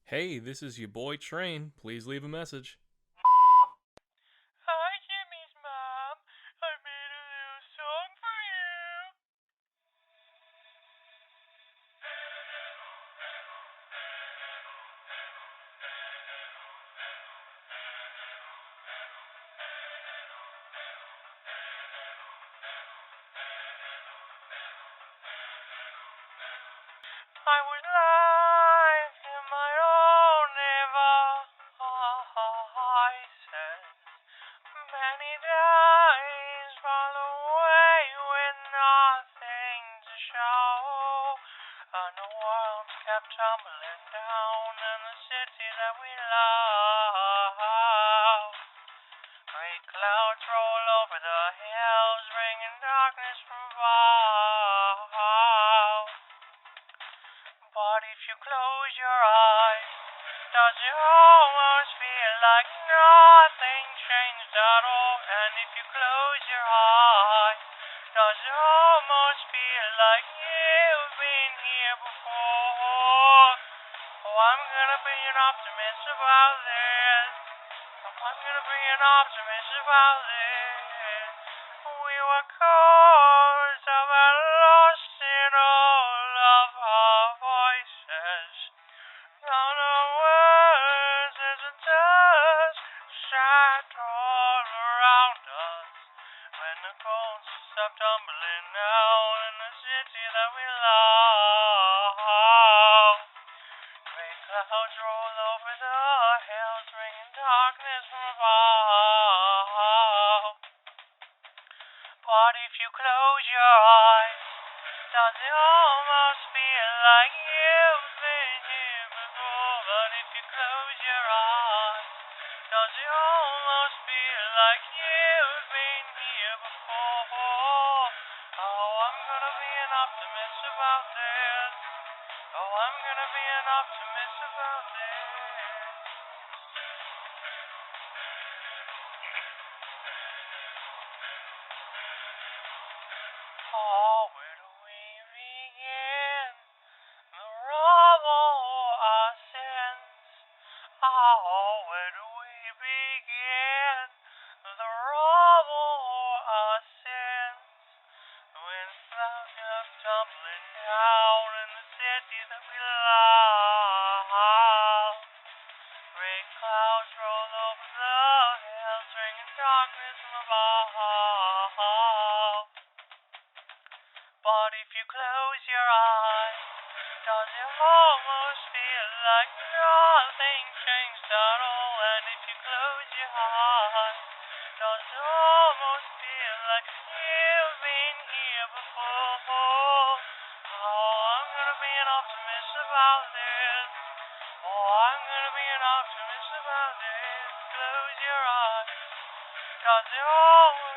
Hey, this is your boy Train. Please leave a message. Hi, Jimmy's mom. I made a little song for you. I was lying in my own devices. Many days fall away with nothing to show. And the world kept tumbling down in the city that we love. Great clouds roll over the hills, bringing darkness from above. But if you close your eyes, does it almost feel like nothing changed at all? And if you close your eyes, does it almost feel like you've been here before? Oh, I'm gonna be an optimist about this. I'm gonna be an optimist about this. We were close, but lost in all of our voices. Now the words as a dust sat all around us. When the cold stopped tumbling down in the city that we love. Great clouds roll over the hills, bringing darkness from above. But if you close your eyes, does it almost feel like you've been here before? But if you close your eyes, does it almost feel like you've been here before? Oh, I'm gonna be an optimist about this. Oh, I'm gonna be an optimist about this. Oh, where do we begin? The rubble our sins. Oh, where do we begin? The rubble our sins. When clouds come tumbling down in the city that we love. Great clouds roll over the hills, bringing darkness from above. But if you close your eyes, does it almost feel like nothing changed at all? And if you close your eyes, does it almost feel like you've been here before? Oh, I'm gonna be an optimist about this. Oh, I'm gonna be an optimist about this. Close your eyes. Does it almost